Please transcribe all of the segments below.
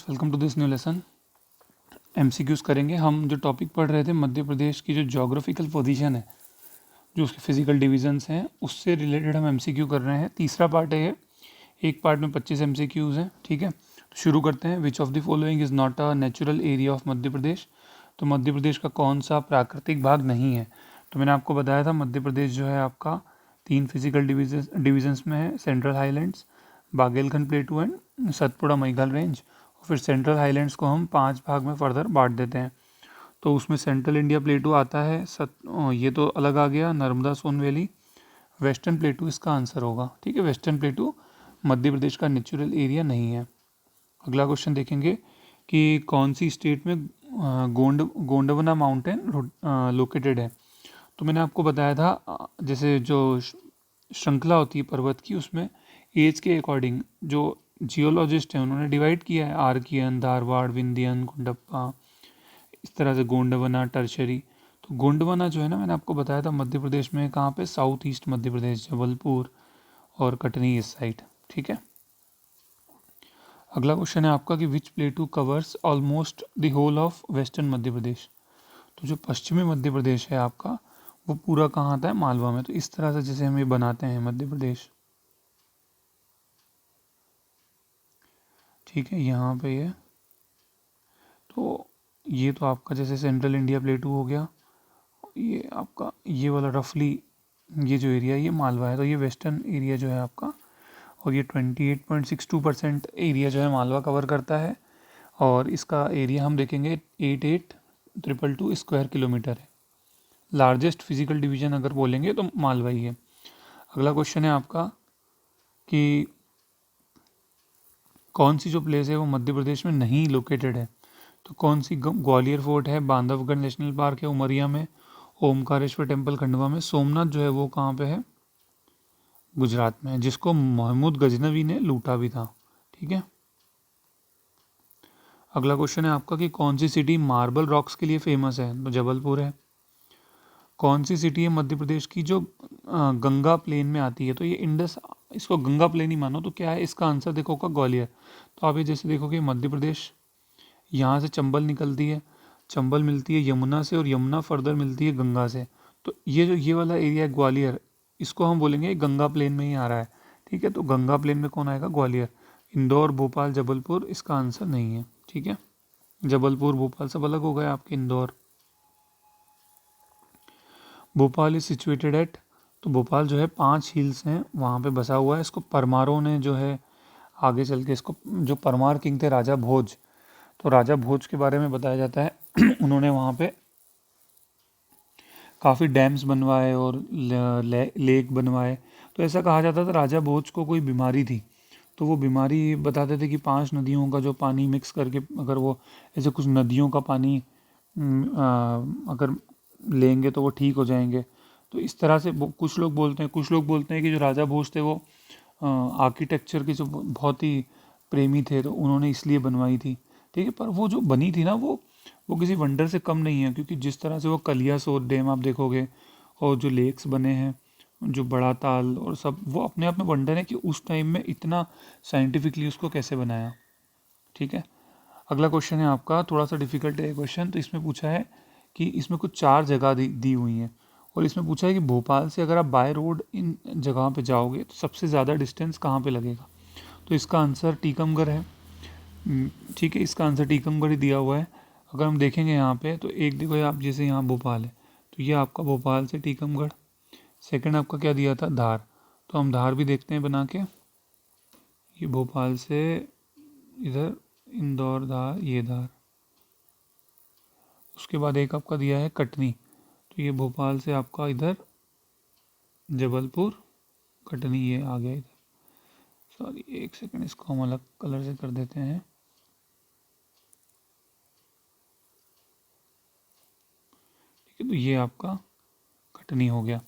Welcome to this new lesson. MCQs करेंगे हम। जो टॉपिक पढ़ रहे थे मध्य प्रदेश की जो ज्योग्राफिकल पोजीशन है, जो उसके फिजिकल डिवीजन्स हैं, उससे रिलेटेड हम एमसीक्यू कर रहे हैं। तीसरा पार्ट है ये। एक पार्ट में 25 एमसीक्यूज हैं। ठीक है, तो शुरू करते हैं। Which of the following is not a natural area of Madhya Pradesh. तो मध्य प्रदेश का कौन सा प्राकृतिक भाग नहीं है? तो मैंने आपको बताया था मध्य प्रदेश जो है आपका 3 फिजिकल डिवीजन्स में है। Central highlands, Baghelkhand plateau and Satpura Maikal range. फिर सेंट्रल हाईलैंड्स को हम 5 भाग में फर्दर बांट देते हैं। तो उसमें सेंट्रल इंडिया प्लेटू आता है। ये तो अलग आ गया, नर्मदा सोन वैली। वेस्टर्न प्लेटू इसका आंसर होगा। ठीक है, वेस्टर्न प्लेटू मध्य प्रदेश का नेचुरल एरिया नहीं है। अगला क्वेश्चन देखेंगे कि कौन सी स्टेट में गोंडवना माउंटेन लोकेटेड है। तो मैंने आपको बताया था जैसे जो श्रृंखला होती है पर्वत की, उसमें एज के अकॉर्डिंग जो जियोलॉजिस्ट हैं उन्होंने डिवाइड किया है। आर्कियन, धारवाड़, विंध्यन, कुंडप्पा, इस तरह से गोंडवना, टर्शरी। तो गोंडवना जो है ना, मैंने आपको बताया था मध्य प्रदेश में कहाँ पे, साउथ ईस्ट मध्य प्रदेश, जबलपुर और कटनी इस साइड। ठीक है, अगला क्वेश्चन है आपका कि which plateau covers almost the whole of western Madhya Pradesh. तो जो पश्चिमी मध्य प्रदेश है आपका, वो पूरा कहाँ आता है? मालवा में। तो इस तरह से जैसे हम ये बनाते हैं मध्य प्रदेश। ठीक है, यहाँ पे ये तो आपका जैसे सेंट्रल इंडिया प्लेटू हो गया। ये आपका ये वाला रफली ये जो एरिया ये मालवा है। तो ये वेस्टर्न एरिया जो है आपका, और ये 28.62% एरिया जो है मालवा कवर करता है। और इसका एरिया हम देखेंगे 88,222 स्क्वायर किलोमीटर है। लार्जेस्ट फिजिकल डिवीजन अगर बोलेंगे तो मालवा ही है। अगला क्वेश्चन है आपका कि कौन सी जो प्लेस है वो मध्य प्रदेश में नहीं लोकेटेड है। तो कौन सी? ग्वालियर फोर्ट है, बांधवगढ़ नेशनल पार्क है उमरिया में, ओमकारेश्वर टेम्पल खंडवा में। सोमनाथ जो है वो कहाँ पे है? गुजरात में, जिसको महमूद गजनवी ने लूटा भी था। ठीक है, अगला क्वेश्चन है आपका कि कौन सी सिटी मार्बल रॉक्स के लिए फेमस है। तो जबलपुर है। कौन सी सिटी है मध्य प्रदेश की जो गंगा प्लेन में आती है? तो ये इंडस, इसको गंगा प्लेन ही मानो तो क्या है इसका आंसर? देखो का ग्वालियर। तो आप ये जैसे देखोगे मध्य प्रदेश, यहाँ से चंबल निकलती है, चंबल मिलती है यमुना से, और यमुना फर्दर मिलती है गंगा से। तो ये जो ये वाला एरिया है ग्वालियर, इसको हम बोलेंगे गंगा प्लेन में ही आ रहा है। ठीक है, तो गंगा प्लेन में कौन आएगा? ग्वालियर। इंदौर, भोपाल, जबलपुर इसका आंसर नहीं है। ठीक है, जबलपुर भोपाल सब अलग हो गए आपके। Indore, Bhopal is situated at. तो भोपाल जो है 5 हिल्स हैं वहाँ पे बसा हुआ है। इसको परमारों ने जो है आगे चल के इसको, जो परमार किंग थे राजा भोज, तो राजा भोज के बारे में बताया जाता है उन्होंने वहाँ पे काफ़ी डैम्स बनवाए और लेक बनवाए। तो ऐसा कहा जाता था राजा भोज को कोई बीमारी थी, तो वो बीमारी बताते थे कि 5 नदियों का जो पानी मिक्स करके अगर वो ऐसे कुछ नदियों का पानी अगर लेंगे तो वो ठीक हो जाएंगे। तो इस तरह से कुछ लोग बोलते हैं कि जो राजा भोज थे वो आर्किटेक्चर के जो बहुत ही प्रेमी थे, तो उन्होंने इसलिए बनवाई थी। ठीक है, पर वो जो बनी थी ना, वो किसी वंडर से कम नहीं है, क्योंकि जिस तरह से वो कलियासोत डैम आप देखोगे, और जो लेक्स बने हैं, जो बड़ा ताल और सब, वो अपने आप में वंडर है कि उस टाइम में इतना साइंटिफिकली उसको कैसे बनाया। ठीक है, अगला क्वेश्चन है आपका, थोड़ा सा डिफिकल्ट है क्वेश्चन। तो इसमें पूछा है कि इसमें कुछ 4 जगह दी हुई हैं, और इसमें पूछा है कि भोपाल से अगर आप बाय रोड इन जगहों पे जाओगे तो सबसे ज़्यादा डिस्टेंस कहाँ पे लगेगा। तो इसका आंसर टीकमगढ़ है। ठीक है, इसका आंसर टीकमगढ़ ही दिया हुआ है। अगर हम देखेंगे यहाँ पे, तो एक देखो आप, जैसे यहाँ भोपाल है, तो ये आपका भोपाल से टीकमगढ़। सेकंड आपका क्या दिया था? धार। तो हम धार भी देखते हैं बना के। ये भोपाल से इधर इंदौर, धार, ये धार। उसके बाद एक आपका दिया है कटनी। तो ये भोपाल से आपका इधर जबलपुर, कटनी ये आ गया इधर। सॉरी, एक सेकंड, इसको हम अलग कलर से कर देते हैं। ठीक है, तो ये आपका कटनी हो गया।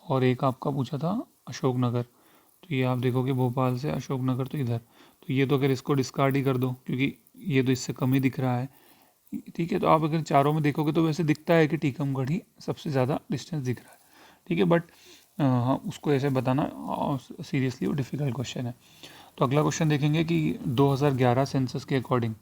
और एक आपका पूछा था अशोकनगर। तो ये आप देखोगे भोपाल से अशोकनगर तो इधर। तो ये तो अगर इसको डिस्कार्ड ही कर दो, क्योंकि ये तो इससे कम ही दिख रहा है। ठीक है, तो आप अगर चारों में देखोगे तो वैसे दिखता है कि टीकमगढ़ ही सबसे ज़्यादा डिस्टेंस दिख रहा है। ठीक है, बट हाँ, उसको ऐसे बताना सीरियसली वो डिफ़िकल्ट क्वेश्चन है। तो अगला क्वेश्चन देखेंगे कि 2011 सेंसस के अकॉर्डिंग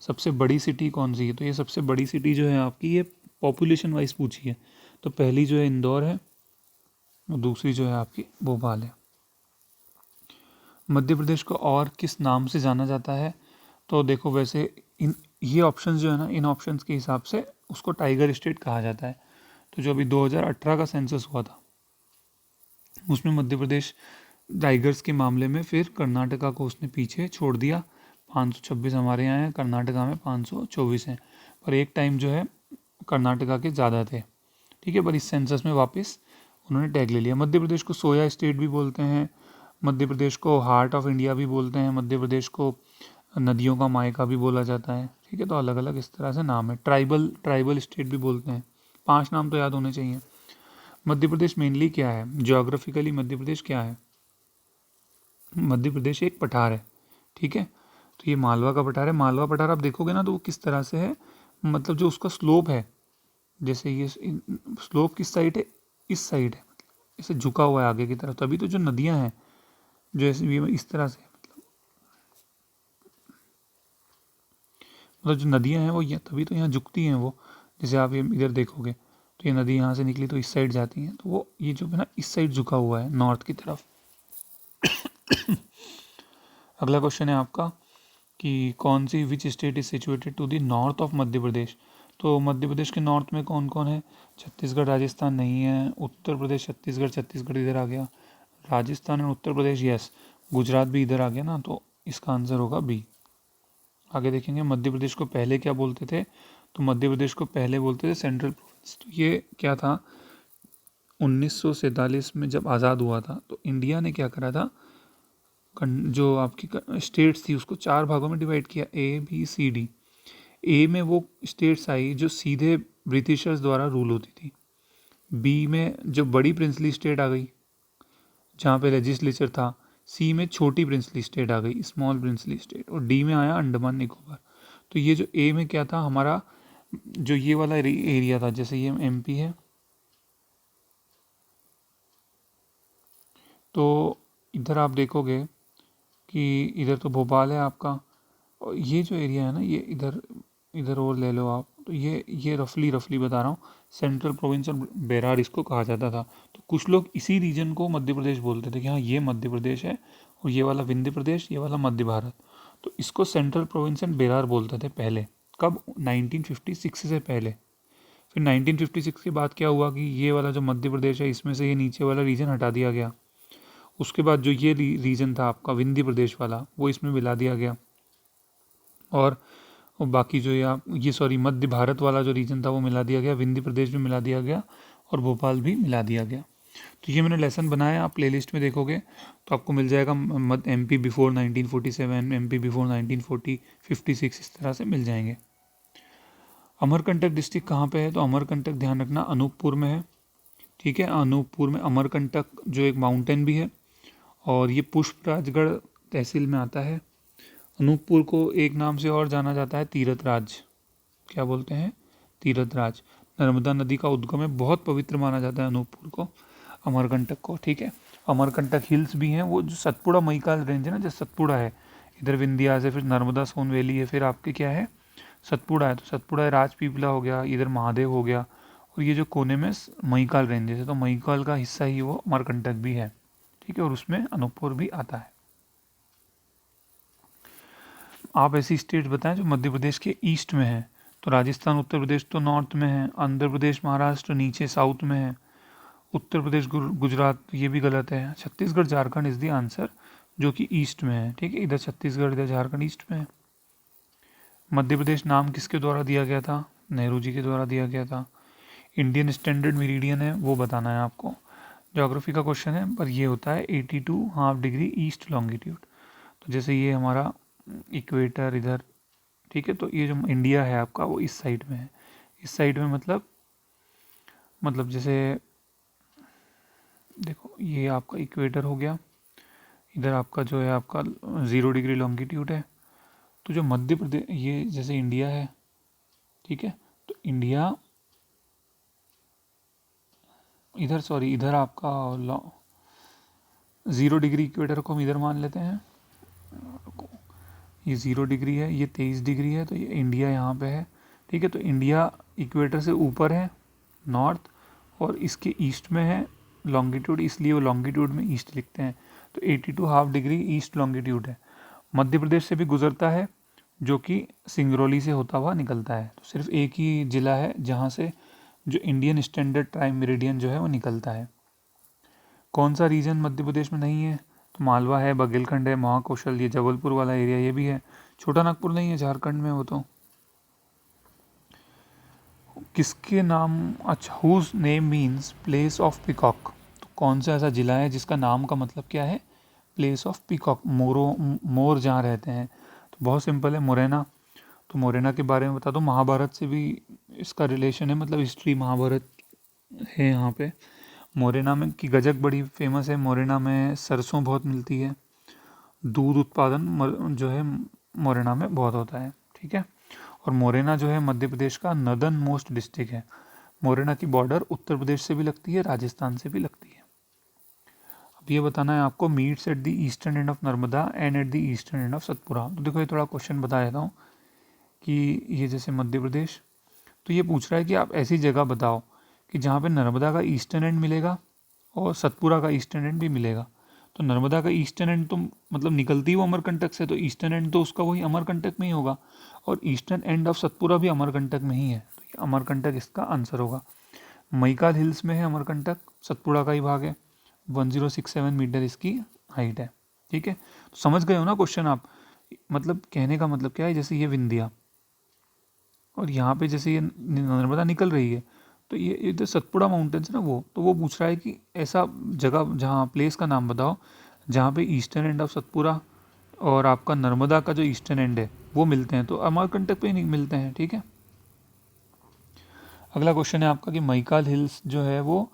सबसे बड़ी सिटी कौन सी है? तो ये सबसे बड़ी सिटी जो है आपकी, ये पॉपुलेशन वाइज पूछी है, तो पहली जो है इंदौर है और दूसरी जो है आपकी भोपाल है। मध्य प्रदेश को और किस नाम से जाना जाता है? तो देखो वैसे इन ये ऑप्शंस जो है ना, इन ऑप्शंस के हिसाब से उसको टाइगर स्टेट कहा जाता है। तो जो अभी 2018 का सेंसस हुआ था उसमें मध्य प्रदेश टाइगर्स के मामले में फिर कर्नाटका को उसने पीछे छोड़ दिया। 526 हमारे यहाँ हैं, कर्नाटका में 524 हैं, पर एक टाइम जो है कर्नाटका के ज़्यादा थे। ठीक है, पर इस सेंसस में वापस उन्होंने टैग ले लिया। मध्य प्रदेश को सोया स्टेट भी बोलते हैं, मध्य प्रदेश को हार्ट ऑफ इंडिया भी बोलते हैं, मध्य प्रदेश को नदियों का मायका भी बोला जाता है। ठीक है, तो अलग अलग इस तरह से नाम है। ट्राइबल स्टेट भी बोलते हैं। 5 नाम तो याद होने चाहिए। मध्य प्रदेश मेनली क्या है, ज्योग्राफिकली मध्य प्रदेश क्या है? मध्य प्रदेश एक पठार है। ठीक है, तो ये मालवा का पठार है। मालवा पठार आप देखोगे ना तो वो किस तरह से है, मतलब जो उसका स्लोप है, जैसे ये स्लोप किस साइड है, इस साइड है, मतलब इसे झुका हुआ है आगे की तरफ। तभी तो जो नदियां हैं जो ऐसे ये इस तरह से, मतलब जो नदियां हैं वो ये तभी तो यहाँ झुकती हैं वो। जैसे आप ये इधर देखोगे तो ये नदी यहाँ से निकली तो इस साइड जाती हैं, तो वो ये जो है ना इस साइड झुका हुआ है नॉर्थ की तरफ। अगला क्वेश्चन है आपका कि कौन सी which state is situated to the north of Madhya Pradesh? तो मध्य प्रदेश के नॉर्थ में कौन कौन है? छत्तीसगढ़ राजस्थान नहीं है, उत्तर प्रदेश छत्तीसगढ़ इधर आ गया, राजस्थान और उत्तर प्रदेश यस, गुजरात भी इधर आ गया ना, तो इसका आंसर होगा बी। आगे देखेंगे मध्य प्रदेश को पहले क्या बोलते थे? तो मध्य प्रदेश को पहले बोलते थे सेंट्रल प्रोविंस। तो ये क्या था, 1947 में जब आज़ाद हुआ था तो इंडिया ने क्या करा था, जो आपकी स्टेट्स थी उसको 4 भागों में डिवाइड किया, ए बी सी डी। ए में वो स्टेट्स आई जो सीधे ब्रिटिशर्स द्वारा रूल होती थी। बी में जो बड़ी प्रिंसली स्टेट आ गई जहाँ पे लेजिस्लेचर था। सी में छोटी प्रिंसली स्टेट आ गई, स्मॉल प्रिंसली स्टेट। और डी में आया अंडमान निकोबार। तो ये जो ए में क्या था हमारा, जो ये वाला एरिया था, जैसे ये एमपी है तो इधर आप देखोगे कि इधर तो भोपाल है आपका, और ये जो एरिया है ना ये इधर इधर और ले लो आप, तो ये रफली बता रहा हूँ, सेंट्रल प्रोविंस और बेरार इसको कहा जाता था। तो कुछ लोग इसी रीजन को मध्य प्रदेश बोलते थे कि हाँ ये मध्य प्रदेश है, और ये वाला विंध्य प्रदेश, ये वाला मध्य भारत। तो इसको सेंट्रल प्रोविंस एंड बेरार बोलते थे पहले। कब? 1956 से पहले। फिर 1956 के बाद क्या हुआ कि ये वाला जो मध्य प्रदेश है इसमें से ये नीचे वाला रीजन हटा दिया गया। उसके बाद जो ये रीजन था आपका विंध्य प्रदेश वाला वो इसमें मिला दिया गया, और बाकी जो ये सॉरी मध्य भारत वाला जो रीजन था वो मिला दिया गया, विंध्य प्रदेश भी मिला दिया गया और भोपाल भी मिला दिया गया। तो ये मैंने लेसन बनाया, आप प्लेलिस्ट में देखोगे तो आपको मिल जाएगा। एमपी बिफोर 1947, एमपी बिफोर 1940, 56 इस तरह से मिल जाएंगे। अमरकंटक डिस्ट्रिक्ट कहाँ पे है? तो अमरकंटक ध्यान रखना अनूपपुर में है। ठीक है, अनूपपुर में अमरकंटक जो एक माउंटेन भी है, और ये पुष्पराजगढ़ तहसील में आता है। अनूपपुर को एक नाम से और जाना जाता है तीर्थराज। क्या बोलते हैं? तीर्थराज। नर्मदा नदी का उद्गम है, बहुत पवित्र माना जाता है अनूपपुर को, अमरकंटक को। ठीक है, अमरकंटक हिल्स भी हैं, वो जो सतपुड़ा महिकाल रेंज है ना, जैसे सतपुड़ा है इधर विंध्यास है, फिर नर्मदा सोन वैली है, फिर आपके क्या है सतपुड़ा है, तो सतपुड़ा है, राजपीपला हो गया, इधर महादेव हो गया, और ये जो कोने में महिकाल रेंजेस है, तो महिकाल का हिस्सा ही वो अमरकंटक भी है। ठीक है, और उसमें अनूपपुर भी आता है। आप ऐसी स्टेट बताएं जो मध्य प्रदेश के ईस्ट में है? तो राजस्थान उत्तर प्रदेश तो नॉर्थ में है, आंध्र प्रदेश महाराष्ट्र नीचे साउथ में है, उत्तर प्रदेश गुजरात ये भी गलत है, Chhattisgarh Jharkhand is the answer जो कि ईस्ट में है। ठीक है, इधर छत्तीसगढ़ इधर झारखंड ईस्ट में है। मध्य प्रदेश नाम किसके द्वारा दिया गया था? नेहरू जी के द्वारा दिया गया था। इंडियन स्टैंडर्ड मेरिडियन है वो बताना है आपको। ज्योग्राफी का क्वेश्चन है, पर ये होता है 82.5 डिग्री ईस्ट लॉन्गिट्यूड। तो जैसे ये हमारा इक्वेटर इधर, ठीक है, तो ये जो इंडिया है आपका वो इस साइड में है। इस साइड में मतलब जैसे देखो ये आपका इक्वेटर हो गया, इधर आपका जो है आपका 0 डिग्री लॉन्गिट्यूड है। तो जो मध्य प्रदेश ये जैसे इंडिया है, ठीक है, तो इंडिया इधर सॉरी इधर आपका 0 डिग्री इक्वेटर को हम इधर मान लेते हैं, ये 0 डिग्री है, ये 23 डिग्री है, तो ये इंडिया यहाँ पे है। ठीक है, तो इंडिया इक्वेटर से ऊपर है नॉर्थ, और इसके ईस्ट में है लॉन्गिट्यूड, इसलिए वो लॉन्गिट्यूड में ईस्ट लिखते हैं। तो 82.5 डिग्री ईस्ट लॉन्गिट्यूड है। मध्य प्रदेश से भी गुजरता है, जो कि सिंगरौली से होता हुआ निकलता है। तो सिर्फ एक ही ज़िला है जहाँ से जो इंडियन स्टैंडर्ड टाइम मेरिडियन जो है वो निकलता है। कौन सा रीजन मध्य प्रदेश में नहीं है? तो मालवा है, बघेलखंड है, महाकौशल, ये जबलपुर वाला एरिया ये भी है। छोटा नागपुर नहीं है, झारखंड में वो तो। किसके नाम, अच्छा, whose name means place of peacock. तो कौन सा ऐसा जिला है जिसका नाम का मतलब क्या है? प्लेस ऑफ पीकॉक, मोर जहाँ रहते हैं। तो बहुत सिंपल है, मुरैना। तो मुरैना के बारे में बता दो, महाभारत से भी इसका रिलेशन है, मतलब हिस्ट्री महाभारत है यहाँ पे। मुरैना में की गजक बड़ी फेमस है। मुरैना में सरसों बहुत मिलती है। दूध उत्पादन जो है मुरैना में बहुत होता है। ठीक है, और मुरैना जो है मध्य प्रदेश का नदर्न मोस्ट डिस्ट्रिक्ट है। मुरैना की बॉर्डर उत्तर प्रदेश से भी लगती है, राजस्थान से भी लगती है। अब ये बताना है आपको, meets at the eastern end of Narmada and at the eastern end of Satpura. तो देखो ये थोड़ा क्वेश्चन बता देता हूँ कि ये जैसे मध्य प्रदेश, तो ये पूछ रहा है कि आप ऐसी जगह बताओ कि जहाँ पे नर्मदा का ईस्टर्न एंड मिलेगा और सतपुरा का ईस्टर्न एंड भी मिलेगा। तो नर्मदा का ईस्टर्न एंड तो मतलब निकलती वो अमरकंटक से, तो ईस्टर्न एंड तो उसका वही अमरकंटक में ही होगा, और ईस्टर्न एंड ऑफ सतपुरा भी अमरकंटक में ही है। तो ये अमरकंटक इसका आंसर होगा। मैकाल हिल्स में है अमरकंटक, सतपुड़ा का ही भाग है। 1067 मीटर इसकी हाइट है। ठीक है, तो समझ गए हो ना क्वेश्चन आप? मतलब कहने का मतलब क्या है, जैसे ये विंध्या और यहाँ पे जैसे ये नर्मदा निकल रही है, तो ये इधर सतपुड़ा माउंटेन्स है ना वो, तो वो पूछ रहा है कि ऐसा जगह जहाँ प्लेस का नाम बताओ जहाँ पे ईस्टर्न एंड ऑफ सतपुड़ा और आपका नर्मदा का जो ईस्टर्न एंड है वो मिलते हैं। तो अमरकंटक पे ही नहीं मिलते हैं। ठीक है, अगला क्वेश्चन है आपका कि मैकाल हिल्स जो है वो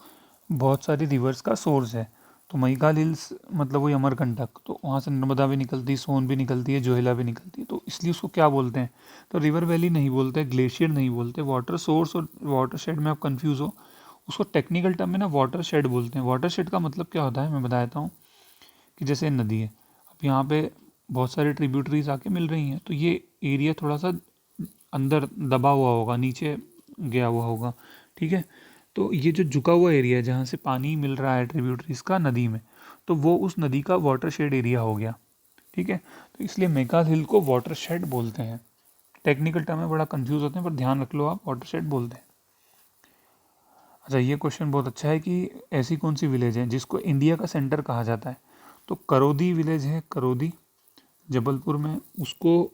बहुत सारी रिवर्स का सोर्स है। तो मैकाल हिल्स मतलब वही अमरकंटक, तो वहाँ से नर्मदा भी निकलती है, सोन भी निकलती है, जोहेला भी निकलती है, तो इसलिए उसको क्या बोलते हैं? तो रिवर वैली नहीं बोलते, ग्लेशियर नहीं बोलते, वाटर सोर्स और वाटर शेड में आप कन्फ्यूज़ हो, उसको टेक्निकल टर्म में ना वाटर शेड बोलते हैं। वाटर शेड का मतलब क्या होता है मैं बता देता हूँ, कि जैसे नदी है, अब यहाँ पे बहुत सारी ट्रिब्यूटरीज आके मिल रही हैं, तो ये एरिया थोड़ा सा अंदर दबा हुआ होगा, नीचे गया हुआ होगा। ठीक है, तो ये जो झुका हुआ एरिया है जहाँ से पानी मिल रहा है ट्रिब्यूटरीज का नदी में, तो वो उस नदी का वाटर शेड एरिया हो गया। ठीक है, तो इसलिए मैकाल हिल को वाटर शेड बोलते हैं। टेक्निकल टर्म में बड़ा कंफ्यूज होते हैं, पर ध्यान रख लो आप, वाटर शेड बोलते हैं। अच्छा, ये क्वेश्चन बहुत अच्छा है कि ऐसी कौन सी विलेज है जिसको इंडिया का सेंटर कहा जाता है? तो करौदी विलेज है, करौदी जबलपुर में, उसको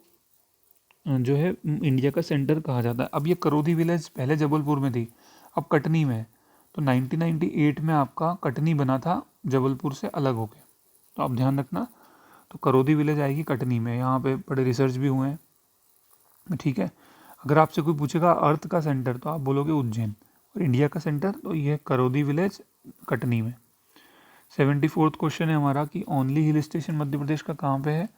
जो है इंडिया का सेंटर कहा जाता है। अब ये करौदी विलेज पहले जबलपुर में थी, अब कटनी में है। तो 1998 में आपका कटनी बना था जबलपुर से अलग होके, तो आप ध्यान रखना। तो करौदी विलेज आएगी कटनी में, यहाँ पे बड़े रिसर्च भी हुए हैं। ठीक है, अगर आपसे कोई पूछेगा अर्थ का सेंटर तो आप बोलोगे उज्जैन, और इंडिया का सेंटर तो ये करौदी विलेज कटनी में। 74th क्वेश्चन है हमारा कि only hill station Madhya Pradesh का कहाँ पे है?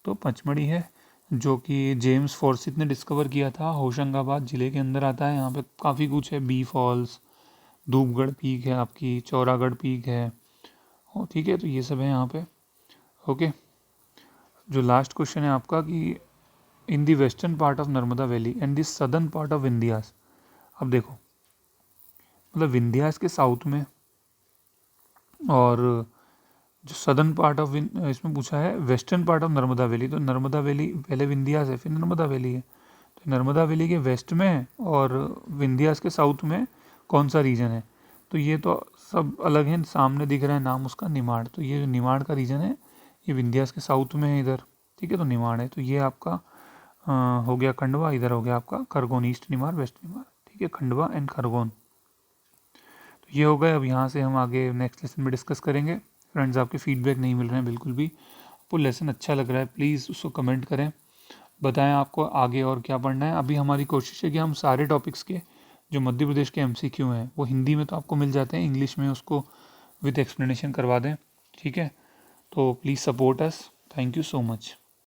तो पचमढ़ी है, जो कि जेम्स फॉर्सिथ ने डिस्कवर किया था, होशंगाबाद ज़िले के अंदर आता है। यहाँ पे काफ़ी कुछ है, बी फॉल्स, धूपगढ़ पीक है आपकी, चौरागढ़ पीक है। ठीक है, तो ये सब है यहाँ पे। ओके, जो लास्ट क्वेश्चन है आपका कि in the western part of Narmada valley and the southern part of Vindhyas. अब देखो, मतलब विंध्यास के साउथ में और जो सदर्न पार्ट ऑफ इसमें पूछा है western part of Narmada valley, तो नर्मदा वैली पहले विंध्यास है फिर नर्मदा वैली है। तो नर्मदा वैली के वेस्ट में और विंध्यास के साउथ में कौन सा रीजन है? तो ये तो सब अलग है, सामने दिख रहा है नाम उसका निमाड़, तो ये जो निमाड़ का रीजन है ये विंध्यास के साउथ में है इधर। ठीक है, तो निमाड़ है, तो ये आपका हो गया खंडवा, इधर हो गया आपका खरगोन, ईस्ट निमाड़ वेस्ट निमाड़। ठीक है, खंडवा एंड खरगोन। तो ये हो गए। अब यहाँ से हम आगे नेक्स्ट लेसन में डिस्कस करेंगे। फ्रेंड्स, आपके फीडबैक नहीं मिल रहे हैं बिल्कुल भी, आपको लेसन अच्छा लग रहा है प्लीज़ उसको कमेंट करें, बताएं आपको आगे और क्या पढ़ना है। अभी हमारी कोशिश है कि हम सारे टॉपिक्स के जो मध्य प्रदेश के MCQ हैं वो हिंदी में तो आपको मिल जाते हैं, इंग्लिश में उसको विद एक्सप्लेनेशन करवा दें। ठीक है, तो please support us, thank you so much.